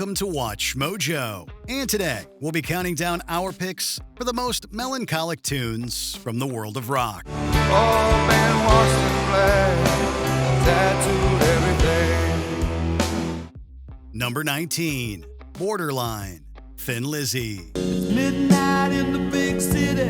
Welcome to Watch Mojo. And today, we'll be counting down our picks for the most melancholic tunes from the world of rock. Old man washed and black, tattooed everything. Number 19, Borderline, Thin Lizzy. Midnight in the big city,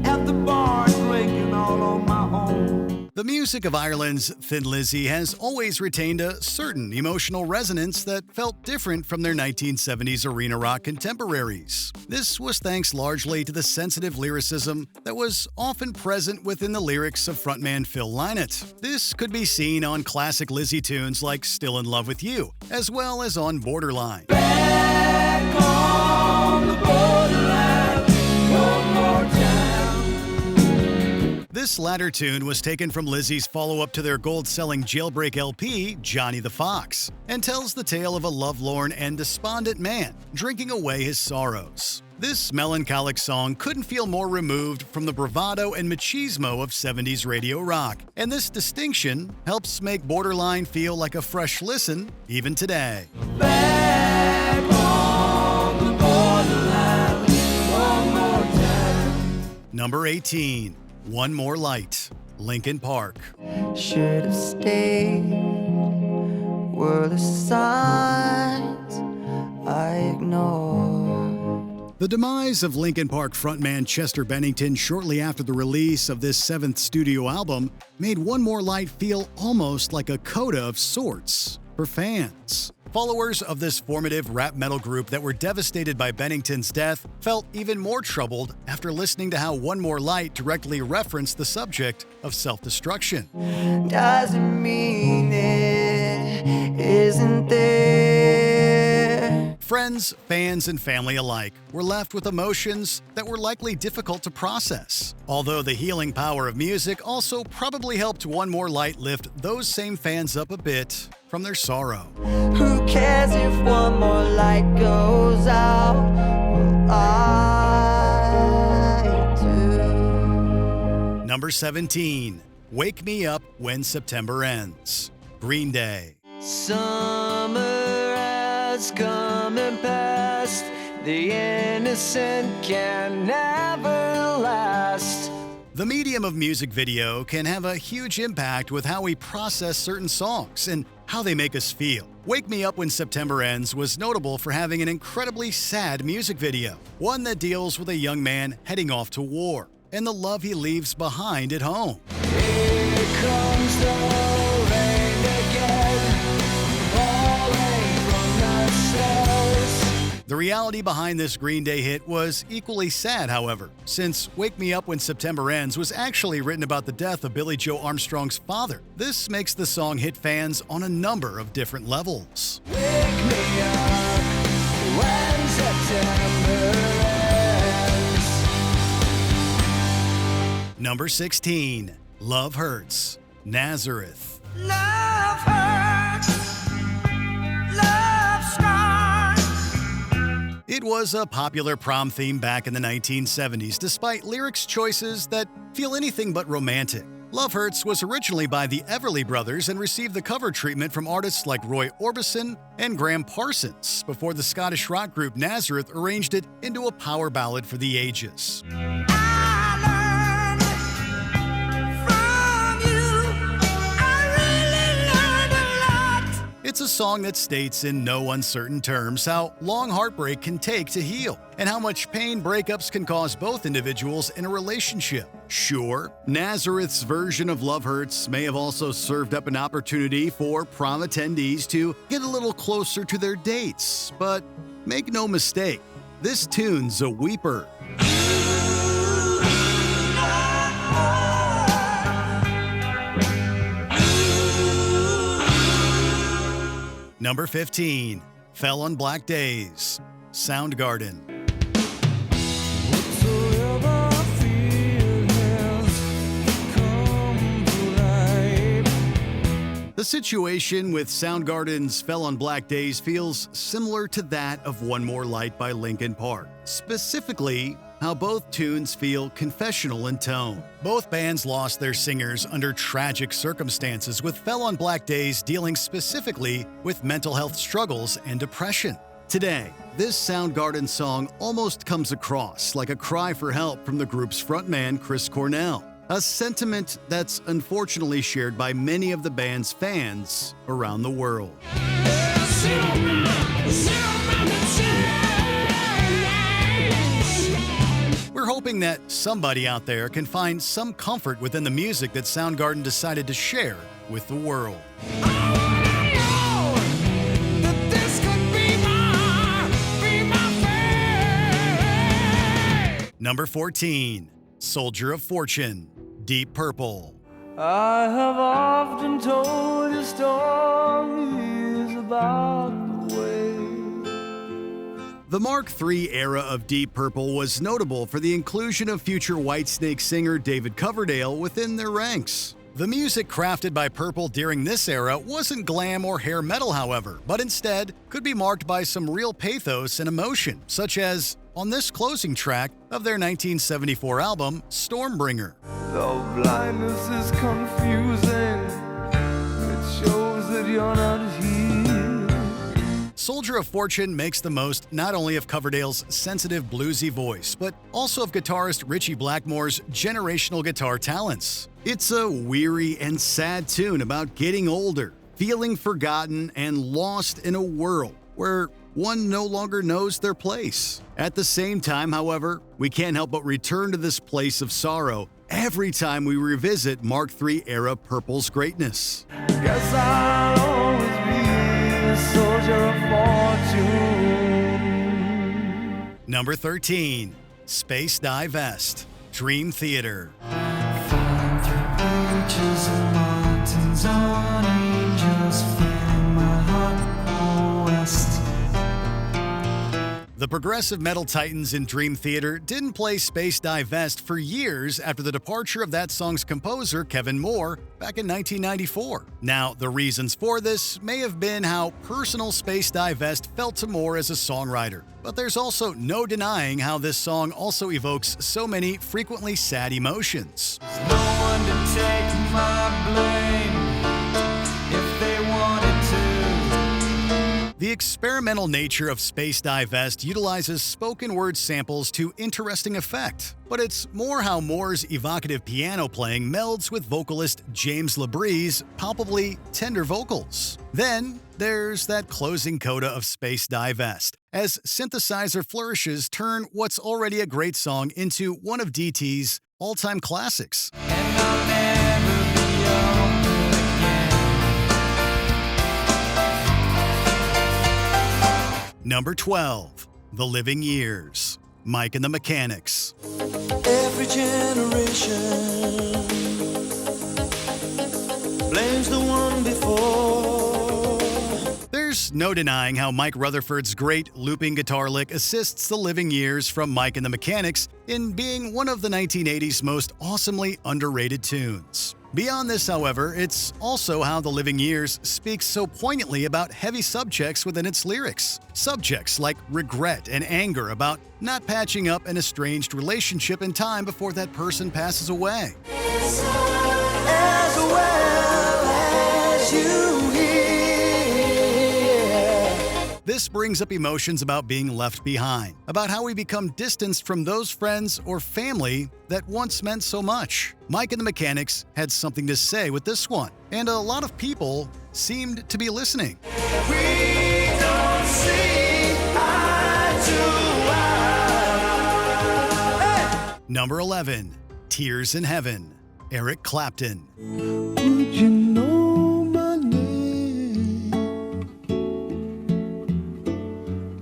at the bar drinking all on my own. The music of Ireland's Thin Lizzy has always retained a certain emotional resonance that felt different from their 1970s arena rock contemporaries. This was thanks largely to the sensitive lyricism that was often present within the lyrics of frontman Phil Lynott. This could be seen on classic Lizzy tunes like Still in Love with You, as well as on Borderline. Back on the borderline, one more time. This latter tune was taken from Lizzy's follow-up to their gold-selling Jailbreak LP, Johnny the Fox, and tells the tale of a lovelorn and despondent man drinking away his sorrows. This melancholic song couldn't feel more removed from the bravado and machismo of 70s radio rock, and this distinction helps make Borderline feel like a fresh listen even today. Back on the borderline, one more time. Number 18, One More Light, Linkin Park. Should have stayed, were the signs I ignored. The demise of Linkin Park frontman Chester Bennington shortly after the release of this seventh studio album made One More Light feel almost like a coda of sorts for fans. Followers of this formative rap metal group that were devastated by Bennington's death felt even more troubled after listening to how One More Light directly referenced the subject of self-destruction. Doesn't mean it isn't there. Friends, fans, and family alike were left with emotions that were likely difficult to process. Although the healing power of music also probably helped One More Light lift those same fans up a bit from their sorrow. Who cares if one more light goes out? Well, I do. Number 17, Wake Me Up When September Ends, Green Day. Summer has come and passed. The innocent can never last. The medium of music video can have a huge impact with how we process certain songs and how they make us feel. Wake Me Up When September Ends was notable for having an incredibly sad music video, one that deals with a young man heading off to war and the love he leaves behind at home. Here comes the rain again, falling from the stars. The reality behind this Green Day hit was equally sad, however, since Wake Me Up When September Ends was actually written about the death of Billy Joe Armstrong's father. This makes the song hit fans on a number of different levels. Wake me up when September ends. Number 16, Love Hurts, Nazareth. Love hurts, love scars. It was a popular prom theme back in the 1970s, despite lyrics choices that feel anything but romantic. Love Hurts was originally by the Everly Brothers and received the cover treatment from artists like Roy Orbison and Graham Parsons before the Scottish rock group Nazareth arranged it into a power ballad for the ages. It's a song that states in no uncertain terms how long heartbreak can take to heal and how much pain breakups can cause both individuals in a relationship. Sure, Nazareth's version of Love Hurts may have also served up an opportunity for prom attendees to get a little closer to their dates, but make no mistake, this tune's a weeper. Number 15, Fell on Black Days, Soundgarden. The situation with Soundgarden's Fell on Black Days feels similar to that of One More Light by Linkin Park. Specifically, how both tunes feel confessional in tone. Both bands lost their singers under tragic circumstances, with Fell on Black Days dealing specifically with mental health struggles and depression. Today, this Soundgarden song almost comes across like a cry for help from the group's frontman Chris Cornell, a sentiment that's unfortunately shared by many of the band's fans around the world. We're hoping that somebody out there can find some comfort within the music that Soundgarden decided to share with the world. Number 14, Soldier of Fortune, Deep Purple. I have often told you stories about the way. The Mark III era of Deep Purple was notable for the inclusion of future Whitesnake singer David Coverdale within their ranks. The music crafted by Purple during this era wasn't glam or hair metal, however, but instead could be marked by some real pathos and emotion, such as on this closing track of their 1974 album, Stormbringer. Though blindness is confusing, it shows that you're not here. Soldier of Fortune makes the most not only of Coverdale's sensitive bluesy voice, but also of guitarist Ritchie Blackmore's generational guitar talents. It's a weary and sad tune about getting older, feeling forgotten, and lost in a world where one no longer knows their place. At the same time, however, we can't help but return to this place of sorrow every time we revisit Mark III era Purple's greatness. Guess I'll always be a soldier of fortune. Number 13, Space Divest, Dream Theater. Flying through beaches and mountains on angels, feeling my heart west. The progressive metal titans in Dream Theater didn't play Space Divest for years after the departure of that song's composer, Kevin Moore, back in 1994. Now, the reasons for this may have been how personal Space Divest felt to Moore as a songwriter, but there's also no denying how this song also evokes so many frequently sad emotions. There's no one to take my blame if they wanted to. The experimental nature of Space Divest utilizes spoken word samples to interesting effect, but it's more how Moore's evocative piano playing melds with vocalist James LaBrie's palpably tender vocals. Then there's that closing coda of Space Divest, as synthesizer flourishes turn what's already a great song into one of DT's all-time classics. And I'll never be young again. Number 12, The Living Years, Mike and the Mechanics. Every generation blames the one before. There's no denying how Mike Rutherford's great looping guitar lick assists The Living Years from Mike and the Mechanics in being one of the 1980s most awesomely underrated tunes. Beyond this, however, it's also how The Living Years speaks so poignantly about heavy subjects within its lyrics. Subjects like regret and anger about not patching up an estranged relationship in time before that person passes away. As well as you hear. This brings up emotions about being left behind, about how we become distanced from those friends or family that once meant so much. Mike and the Mechanics had something to say with this one, and a lot of people seemed to be listening. We don't see eye to eye. Number 11, Tears in Heaven, Eric Clapton. Would you know my name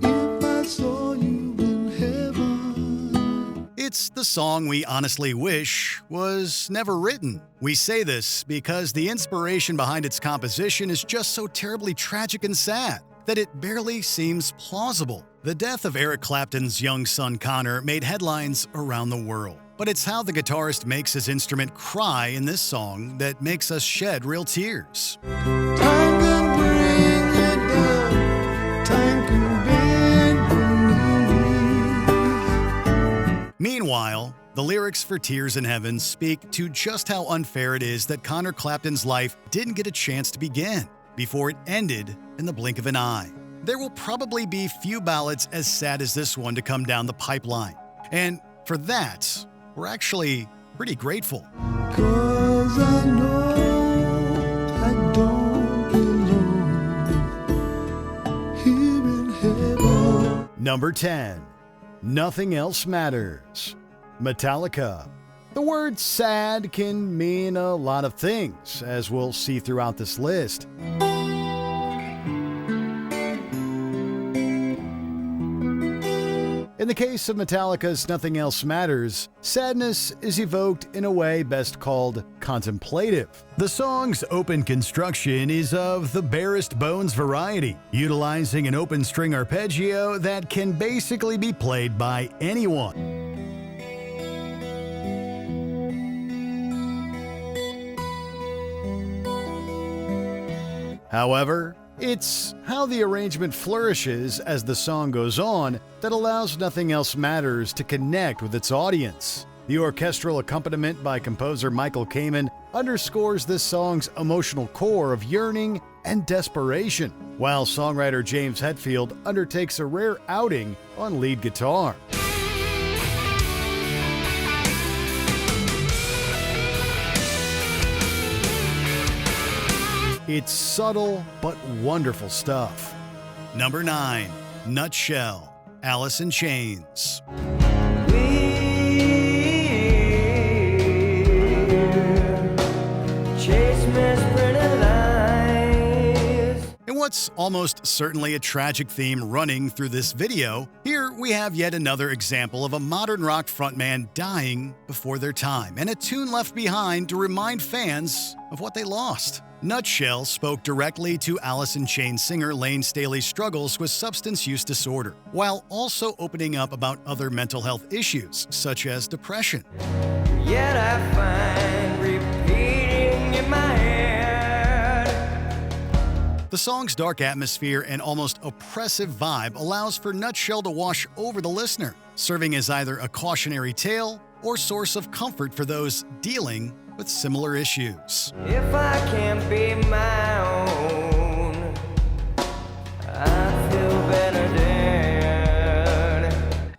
if I saw you in heaven? It's the song we honestly wish was never written. We say this because the inspiration behind its composition is just so terribly tragic and sad that it barely seems plausible. The death of Eric Clapton's young son Connor made headlines around the world. But it's how the guitarist makes his instrument cry in this song that makes us shed real tears. Time can bring it down, time can bend beneath. Meanwhile, the lyrics for Tears in Heaven speak to just how unfair it is that Connor Clapton's life didn't get a chance to begin before it ended in the blink of an eye. There will probably be few ballads as sad as this one to come down the pipeline. And for that, we're actually pretty grateful. 'Cause I know I don't belong here in heaven. Number 10. Nothing Else Matters. Metallica. The word sad can mean a lot of things, as we'll see throughout this list. In the case of Metallica's Nothing Else Matters, sadness is evoked in a way best called contemplative. The song's open construction is of the barest bones variety, utilizing an open string arpeggio that can basically be played by anyone. However, it's how the arrangement flourishes as the song goes on that allows Nothing Else Matters to connect with its audience. The orchestral accompaniment by composer Michael Kamen underscores this song's emotional core of yearning and desperation, while songwriter James Hetfield undertakes a rare outing on lead guitar. It's subtle but wonderful stuff. Number 9. Nutshell. Alice in Chains. In what's almost certainly a tragic theme running through this video, here we have yet another example of a modern rock frontman dying before their time, and a tune left behind to remind fans of what they lost. Nutshell spoke directly to Alice in Chains singer Lane Staley's struggles with substance use disorder, while also opening up about other mental health issues, such as depression. Yet I find repeating in my head. The song's dark atmosphere and almost oppressive vibe allows for Nutshell to wash over the listener, serving as either a cautionary tale or source of comfort for those dealing with similar issues. If I can't be my own, I feel better dead.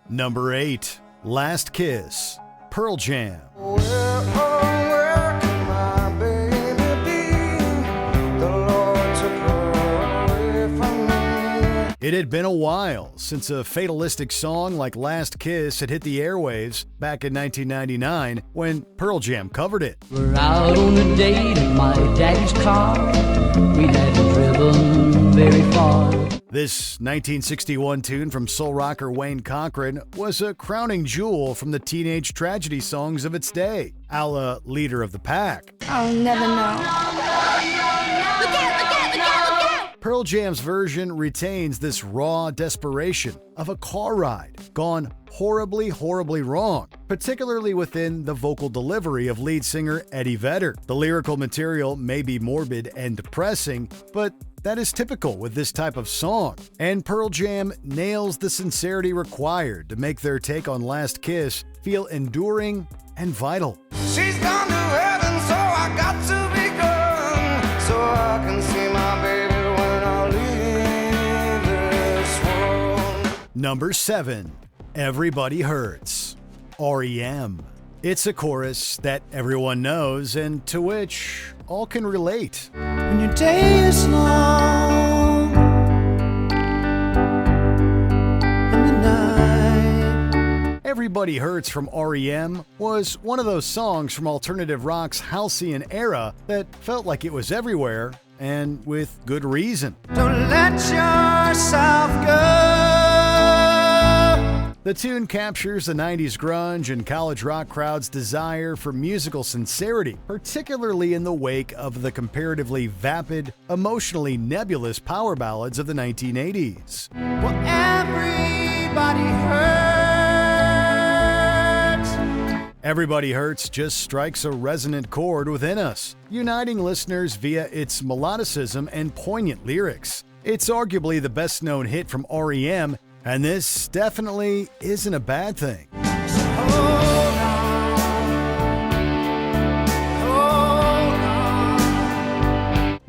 Number 8. Last Kiss. Pearl Jam. Where can my baby be? The Lord took her away from me. It had been a while since a fatalistic song like Last Kiss had hit the airwaves back in 1999 when Pearl Jam covered it. We're out on a date in my daddy's car. We hadn't driven very far. This 1961 tune from soul rocker Wayne Cochran was a crowning jewel from the teenage tragedy songs of its day, a la Leader of the Pack. I'll never know. Pearl Jam's version retains this raw desperation of a car ride gone horribly, horribly wrong, particularly within the vocal delivery of lead singer Eddie Vedder. The lyrical material may be morbid and depressing, but that is typical with this type of song, and Pearl Jam nails the sincerity required to make their take on Last Kiss feel enduring and vital. She's gone to heaven, so I got to be gone, so I can see my baby when I leave this world. Number 7. Everybody Hurts. REM. It's a chorus that everyone knows and to which all can relate. When your day is long and the night. Everybody Hurts from REM was one of those songs from alternative rock's halcyon era that felt like it was everywhere, and with good reason. Don't let yourself go. The tune captures the 90s grunge and college rock crowd's desire for musical sincerity, particularly in the wake of the comparatively vapid, emotionally nebulous power ballads of the 1980s. Well, everybody hurts. Everybody Hurts just strikes a resonant chord within us, uniting listeners via its melodicism and poignant lyrics. It's arguably the best-known hit from REM, and this definitely isn't a bad thing. Oh.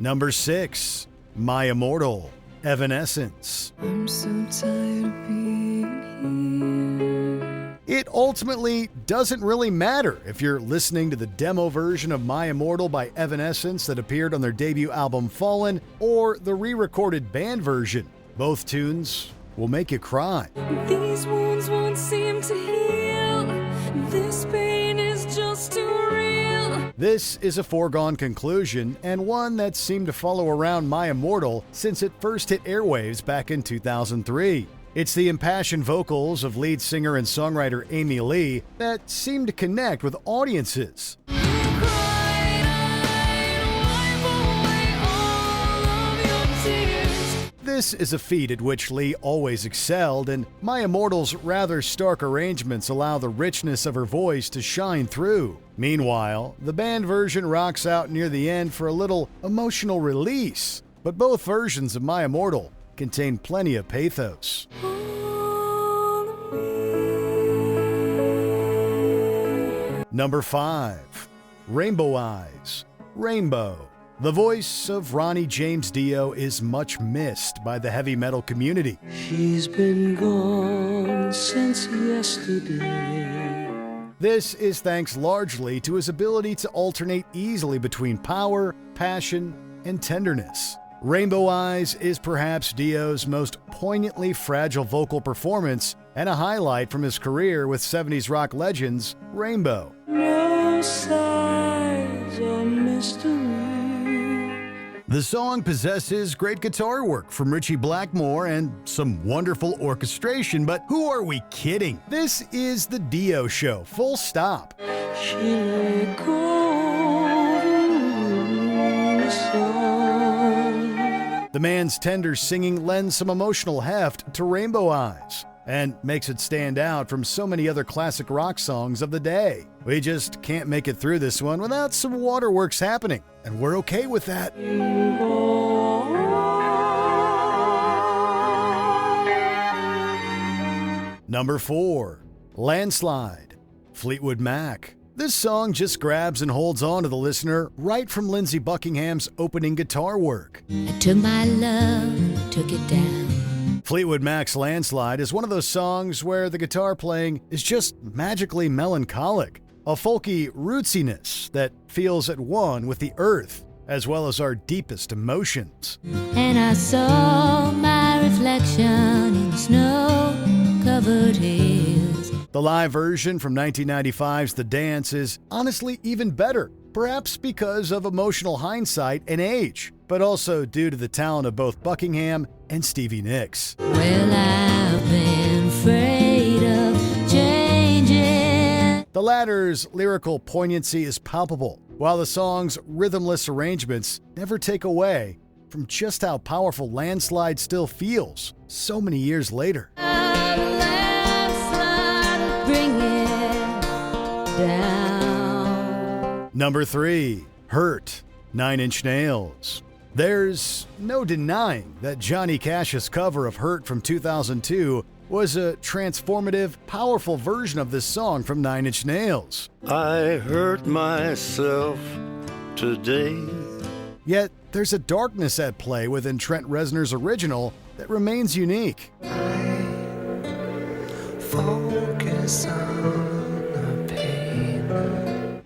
Number 6, My Immortal, Evanescence. I'm so tired of being here. It ultimately doesn't really matter if you're listening to the demo version of My Immortal by Evanescence that appeared on their debut album Fallen, or the re-recorded band version. Both tunes will make you cry. These wounds won't seem to heal. This pain is just too real. This is a foregone conclusion, and one that seemed to follow around My Immortal since it first hit airwaves back in 2003. It's the impassioned vocals of lead singer and songwriter Amy Lee that seem to connect with audiences. This is a feat at which Lee always excelled, and My Immortal's rather stark arrangements allow the richness of her voice to shine through. Meanwhile, the band version rocks out near the end for a little emotional release, but both versions of My Immortal contain plenty of pathos. Number 5, Rainbow Eyes, Rainbow. The voice of Ronnie James Dio is much missed by the heavy metal community. She's been gone since yesterday. This is thanks largely to his ability to alternate easily between power, passion, and tenderness. Rainbow Eyes is perhaps Dio's most poignantly fragile vocal performance and a highlight from his career with 70s rock legends Rainbow. No signs of mystery. The song possesses great guitar work from Ritchie Blackmore and some wonderful orchestration, but who are we kidding? This is the Dio show, full stop. She lay cold in the sun. The man's tender singing lends some emotional heft to Rainbow Eyes and makes it stand out from so many other classic rock songs of the day. We just can't make it through this one without some waterworks happening, and we're okay with that. Number 4, Landslide, Fleetwood Mac. This song just grabs and holds on to the listener right from Lindsey Buckingham's opening guitar work. I took my love, took it down. Fleetwood Mac's Landslide is one of those songs where the guitar playing is just magically melancholic, a folky rootsiness that feels at one with the earth, as well as our deepest emotions. And I saw my reflection in snow-covered hills. The live version from 1995's The Dance is honestly even better, perhaps because of emotional hindsight and age, but also due to the talent of both Buckingham and Stevie Nicks. Well, I've been afraid of changing. The latter's lyrical poignancy is palpable, while the song's rhythmless arrangements never take away from just how powerful Landslide still feels so many years later. Bring it down. Number 3, Hurt, 9 Inch Nails. There's no denying that Johnny Cash's cover of Hurt from 2002 was a transformative, powerful version of this song from 9 Inch Nails. I hurt myself today. Yet, there's a darkness at play within Trent Reznor's original that remains unique. Focus on the pain.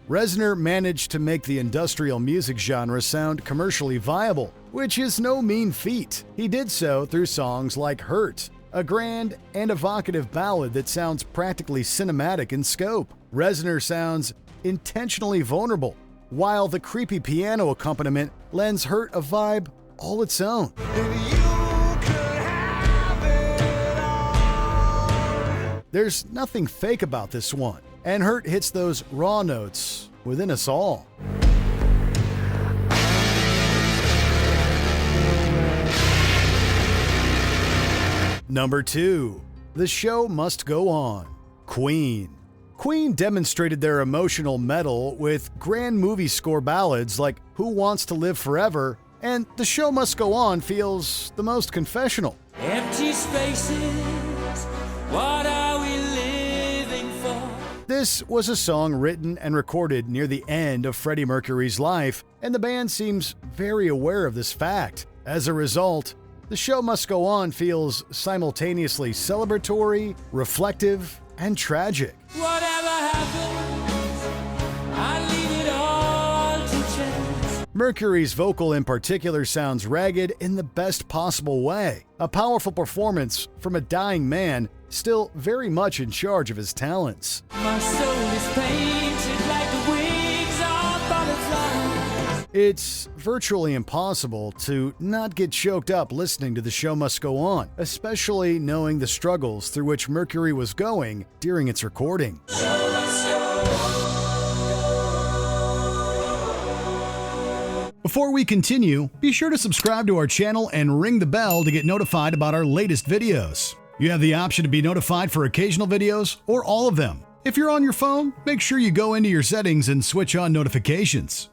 Reznor managed to make the industrial music genre sound commercially viable, which is no mean feat. He did so through songs like Hurt, a grand and evocative ballad that sounds practically cinematic in scope. Reznor sounds intentionally vulnerable, while the creepy piano accompaniment lends Hurt a vibe all its own. There's nothing fake about this one, and Hurt hits those raw notes within us all. Number 2, The Show Must Go On, Queen. Queen demonstrated their emotional mettle with grand movie score ballads like Who Wants to Live Forever, and The Show Must Go On feels the most confessional. Empty spaces, what are we living for? This was a song written and recorded near the end of Freddie Mercury's life, and the band seems very aware of this fact. As a result, The Show Must Go On feels simultaneously celebratory, reflective, and tragic. Whatever happens, I leave it all to chance. Mercury's vocal in particular sounds ragged in the best possible way. A powerful performance from a dying man, still very much in charge of his talents. My soul is painted like the wings of butterflies. It's virtually impossible to not get choked up listening to The Show Must Go On, especially knowing the struggles through which Mercury was going during its recording. Before we continue, be sure to subscribe to our channel and ring the bell to get notified about our latest videos. You have the option to be notified for occasional videos or all of them. If you're on your phone, make sure you go into your settings and switch on notifications.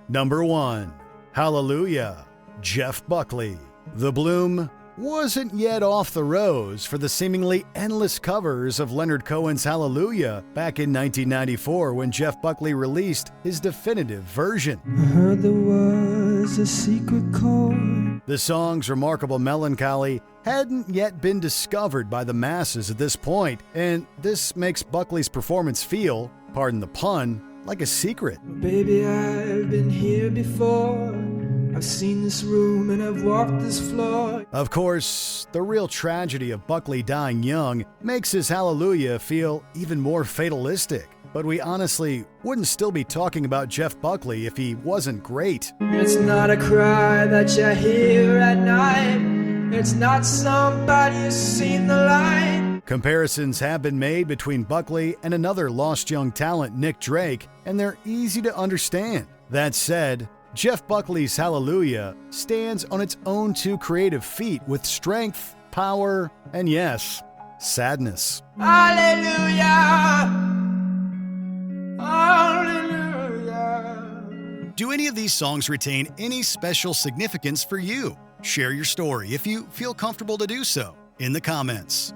Number 1. Hallelujah, Jeff Buckley. The bloom wasn't yet off the rose for the seemingly endless covers of Leonard Cohen's Hallelujah back in 1994 when Jeff Buckley released his definitive version. I heard there was a secret chord. The song's remarkable melancholy hadn't yet been discovered by the masses at this point, and this makes Buckley's performance feel, pardon the pun, like a secret. Baby, I've been here before. I've seen this room and I've walked this floor. Of course, the real tragedy of Buckley dying young makes his Hallelujah feel even more fatalistic. But we honestly wouldn't still be talking about Jeff Buckley if he wasn't great. It's not a cry that you hear at night. It's not somebody who's seen the light. Comparisons have been made between Buckley and another lost young talent, Nick Drake, and they're easy to understand. That said, Jeff Buckley's Hallelujah stands on its own two creative feet with strength, power, and yes, sadness. Hallelujah. Hallelujah. Do any of these songs retain any special significance for you? Share your story if you feel comfortable to do so in the comments.